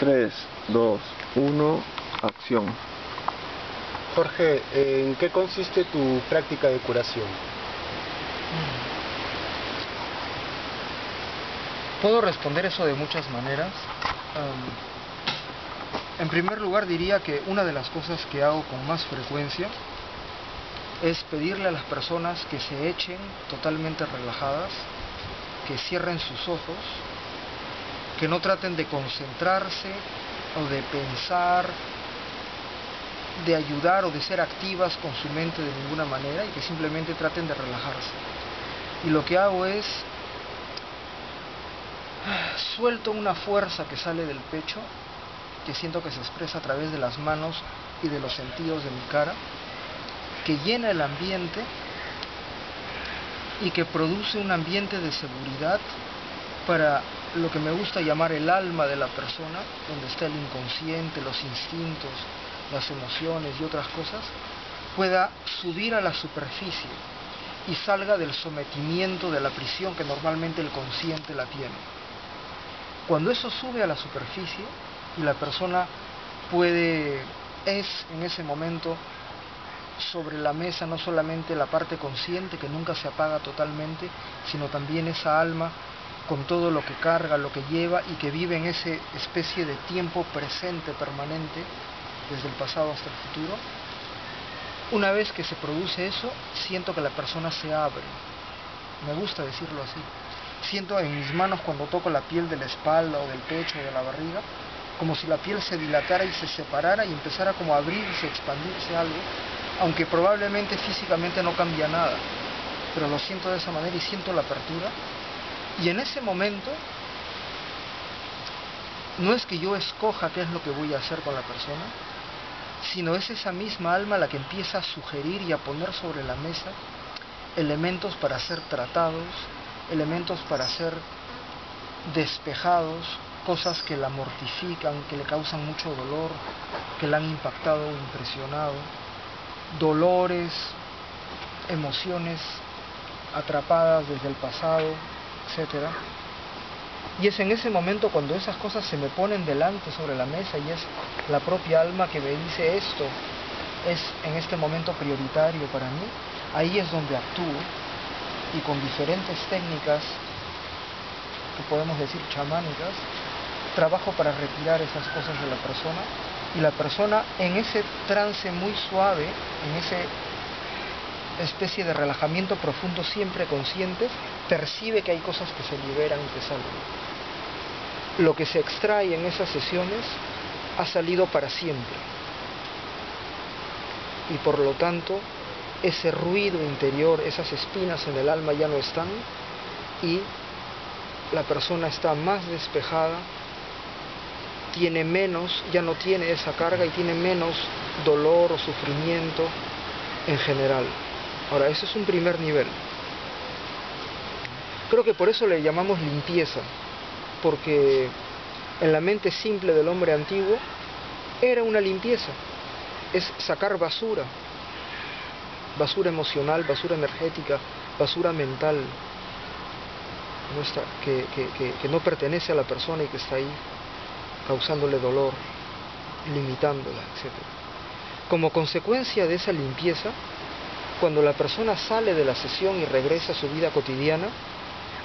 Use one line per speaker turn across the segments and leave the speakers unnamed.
3, 2, 1, acción.
Jorge, ¿en qué consiste tu práctica de curación?
Puedo responder eso de muchas maneras. En primer lugar diría que una de las cosas que hago con más frecuencia es pedirle a las personas que se echen totalmente relajadas, que cierren sus ojos, que no traten de concentrarse o de pensar, de ayudar o de ser activas con su mente de ninguna manera, y que simplemente traten de relajarse. Y lo que hago es suelto una fuerza que sale del pecho, que siento que se expresa a través de las manos y de los sentidos de mi cara, que llena el ambiente y que produce un ambiente de seguridad para lo que me gusta llamar el alma de la persona, donde está el inconsciente, los instintos, las emociones y otras cosas, pueda subir a la superficie y salga del sometimiento de la prisión que normalmente el consciente la tiene. Cuando eso sube a la superficie y la persona es en ese momento sobre la mesa no solamente la parte consciente que nunca se apaga totalmente, sino también esa alma con todo lo que carga, lo que lleva y que vive en esa especie de tiempo presente permanente desde el pasado hasta el futuro. Una vez que se produce eso, siento que la persona se abre. Me gusta decirlo así. Siento en mis manos cuando toco la piel de la espalda o del pecho o de la barriga, como si la piel se dilatara y se separara y empezara como a abrirse, expandirse algo, aunque probablemente físicamente no cambia nada, pero lo siento de esa manera y siento la apertura. Y en ese momento, no es que yo escoja qué es lo que voy a hacer con la persona, sino es esa misma alma la que empieza a sugerir y a poner sobre la mesa elementos para ser tratados, elementos para ser despejados, cosas que la mortifican, que le causan mucho dolor, que la han impactado o impresionado, dolores, emociones atrapadas desde el pasado, etc. Y es en ese momento cuando esas cosas se me ponen delante sobre la mesa y es la propia alma que me dice esto es en este momento prioritario para mí, ahí es donde actúo y con diferentes técnicas que podemos decir chamánicas, trabajo para retirar esas cosas de la persona, y la persona en ese trance muy suave, en esa especie de relajamiento profundo siempre consciente, percibe que hay cosas que se liberan y que salen. Lo que se extrae en esas sesiones ha salido para siempre, y por lo tanto ese ruido interior, esas espinas en el alma ya no están, y la persona está más despejada, tiene menos, ya no tiene esa carga y tiene menos dolor o sufrimiento en general. Ahora, eso es un primer nivel. Creo que por eso le llamamos limpieza, porque en la mente simple del hombre antiguo era una limpieza, es sacar basura, basura emocional, basura energética, basura mental, que no pertenece a la persona y que está ahí causándole dolor, limitándola, etc. Como consecuencia de esa limpieza, cuando la persona sale de la sesión y regresa a su vida cotidiana,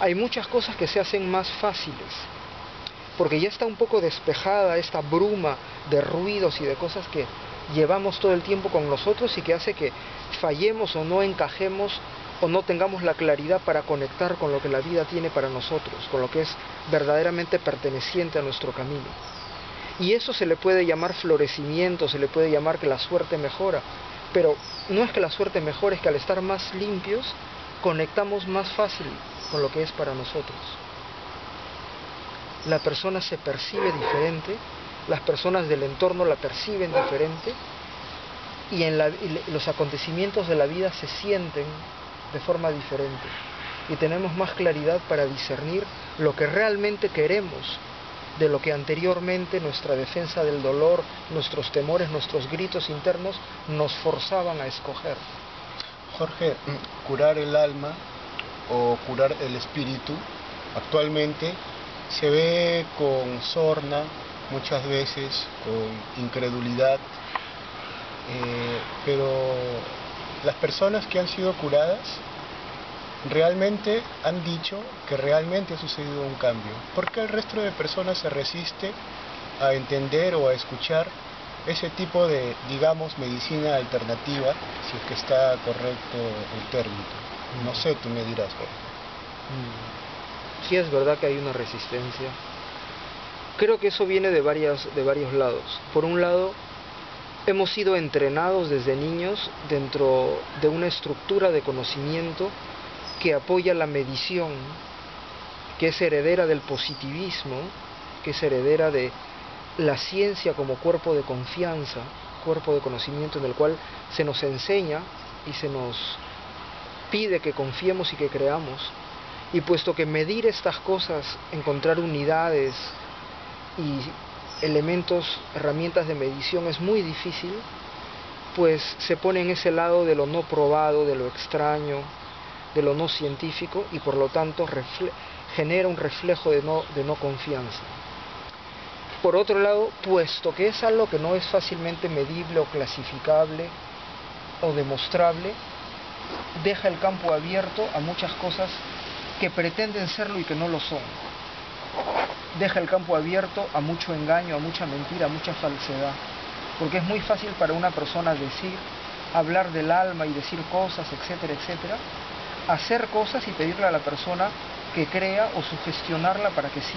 hay muchas cosas que se hacen más fáciles, porque ya está un poco despejada esta bruma de ruidos y de cosas que llevamos todo el tiempo con nosotros y que hace que fallemos o no encajemos o no tengamos la claridad para conectar con lo que la vida tiene para nosotros, con lo que es verdaderamente perteneciente a nuestro camino. Y eso se le puede llamar florecimiento, se le puede llamar que la suerte mejora, pero no es que la suerte mejore, es que al estar más limpios conectamos más fácil con lo que es para nosotros. La persona se percibe diferente, las personas del entorno la perciben diferente, y los acontecimientos de la vida se sienten de forma diferente, y tenemos más claridad para discernir lo que realmente queremos de lo que anteriormente nuestra defensa del dolor, nuestros temores, nuestros gritos internos nos forzaban a escoger.
Jorge, curar el alma o curar el espíritu actualmente se ve con sorna, muchas veces con incredulidad, pero las personas que han sido curadas realmente han dicho que realmente ha sucedido un cambio. ¿Por qué el resto de personas se resiste a entender o a escuchar ese tipo de, digamos, medicina alternativa, si es que está correcto el término? No sé, tú me dirás, Jorge.
Sí, es verdad que hay una resistencia. Creo que eso viene de varios lados. Por un lado, hemos sido entrenados desde niños dentro de una estructura de conocimiento que apoya la medición, que es heredera del positivismo, que es heredera de la ciencia como cuerpo de confianza, cuerpo de conocimiento en el cual se nos enseña y se nos pide que confiemos y que creamos. Y puesto que medir estas cosas, encontrar unidades y elementos, herramientas de medición es muy difícil, pues se pone en ese lado de lo no probado, de lo extraño, de lo no científico, y por lo tanto genera un reflejo de no confianza. Por otro lado, puesto que es algo que no es fácilmente medible o clasificable o demostrable, deja el campo abierto a muchas cosas que pretenden serlo y que no lo son. Deja el campo abierto a mucho engaño, a mucha mentira, a mucha falsedad. Porque es muy fácil para una persona decir, hablar del alma y decir cosas, etcétera, etcétera, hacer cosas y pedirle a la persona que crea o sugestionarla para que se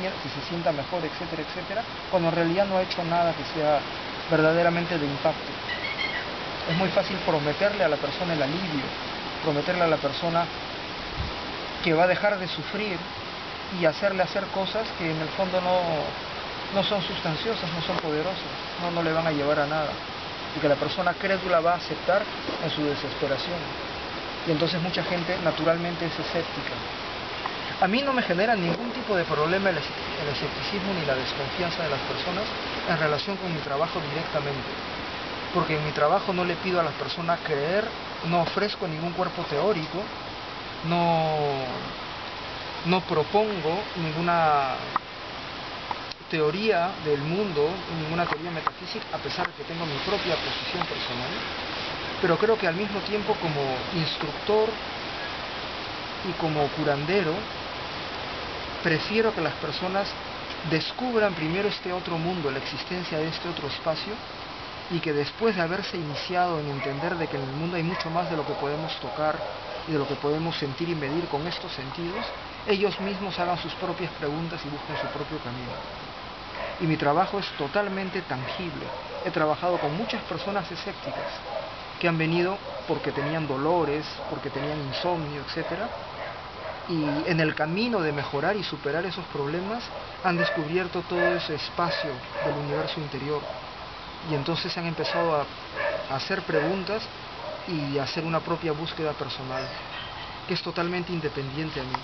sienta mejor, etcétera, etcétera, cuando en realidad no ha hecho nada que sea verdaderamente de impacto. Es muy fácil prometerle a la persona el alivio, prometerle a la persona que va a dejar de sufrir y hacerle hacer cosas que en el fondo no son sustanciosas, no son poderosas, no le van a llevar a nada, y que la persona crédula va a aceptar en su desesperación. Y entonces mucha gente naturalmente es escéptica. A mí no me genera ningún tipo de problema el escepticismo ni la desconfianza de las personas en relación con mi trabajo directamente, porque en mi trabajo no le pido a las personas creer, no ofrezco ningún cuerpo teórico, no propongo ninguna teoría del mundo, ninguna teoría metafísica, a pesar de que tengo mi propia posición personal, pero creo que al mismo tiempo, como instructor y como curandero, prefiero que las personas descubran primero este otro mundo, la existencia de este otro espacio, y que después de haberse iniciado en entender de que en el mundo hay mucho más de lo que podemos tocar y de lo que podemos sentir y medir con estos sentidos, ellos mismos hagan sus propias preguntas y busquen su propio camino. Y mi trabajo es totalmente tangible. He trabajado con muchas personas escépticas que han venido porque tenían dolores, porque tenían insomnio, etcétera, y en el camino de mejorar y superar esos problemas han descubierto todo ese espacio del universo interior, y entonces han empezado a hacer preguntas y a hacer una propia búsqueda personal que es totalmente independiente a mí.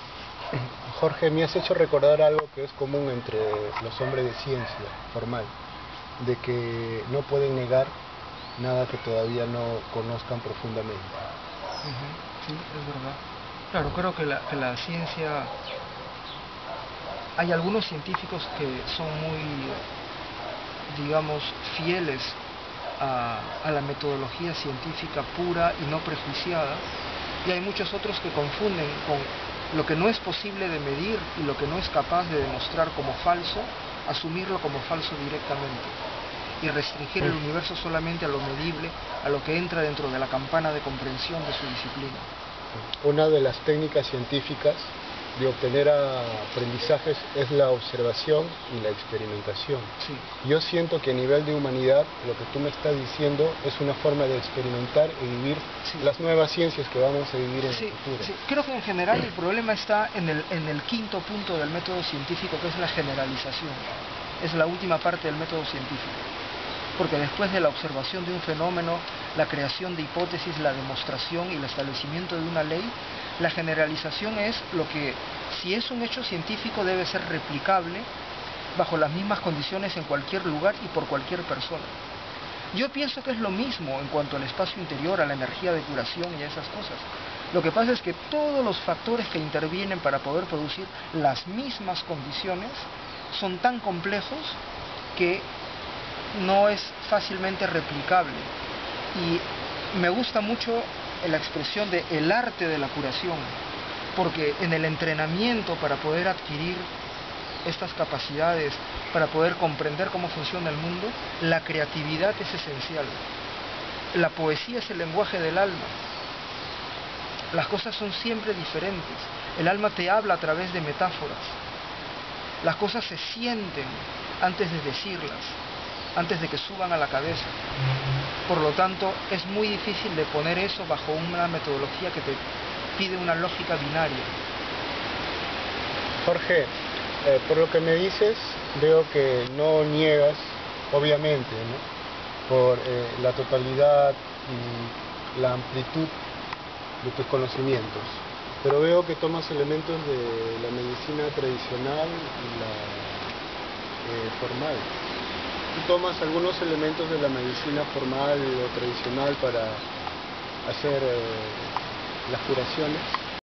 Jorge, me has hecho recordar algo que es común entre los hombres de ciencia formal, de que no pueden negar nada que todavía no conozcan profundamente.
Sí, es verdad. Claro, creo que la ciencia... Hay algunos científicos que son muy, digamos, fieles a la metodología científica pura y no prejuiciada, y hay muchos otros que confunden con lo que no es posible de medir y lo que no es capaz de demostrar como falso, asumirlo como falso directamente y restringir el universo solamente a lo medible, a lo que entra dentro de la campana de comprensión de su disciplina.
Una de las técnicas científicas de obtener aprendizajes es la observación y la experimentación.
Sí.
Yo siento que a nivel de humanidad lo que tú me estás diciendo es una forma de experimentar y vivir las nuevas ciencias que vamos a vivir en el futuro.
Sí. Creo que en general el problema está en el quinto punto del método científico, que es la generalización. Es la última parte del método científico. Porque después de la observación de un fenómeno, la creación de hipótesis, la demostración y el establecimiento de una ley, la generalización es lo que, si es un hecho científico, debe ser replicable bajo las mismas condiciones en cualquier lugar y por cualquier persona. Yo pienso que es lo mismo en cuanto al espacio interior, a la energía de curación y a esas cosas. Lo que pasa es que todos los factores que intervienen para poder producir las mismas condiciones son tan complejos que no es fácilmente replicable. Y me gusta mucho la expresión de el arte de la curación, porque en el entrenamiento para poder adquirir estas capacidades, para poder comprender cómo funciona el mundo, la creatividad es esencial. La poesía es el lenguaje del alma. Las cosas son siempre diferentes. El alma te habla a través de metáforas. Las cosas se sienten antes de decirlas, antes de que suban a la cabeza. Por lo tanto, es muy difícil de poner eso bajo una metodología que te pide una lógica binaria.
Jorge, por lo que me dices, veo que no niegas, obviamente, ¿no?, por la totalidad y la amplitud de tus conocimientos, pero veo que tomas elementos de la medicina tradicional y la formal. Tú tomas algunos elementos de la medicina formal o tradicional para hacer las curaciones.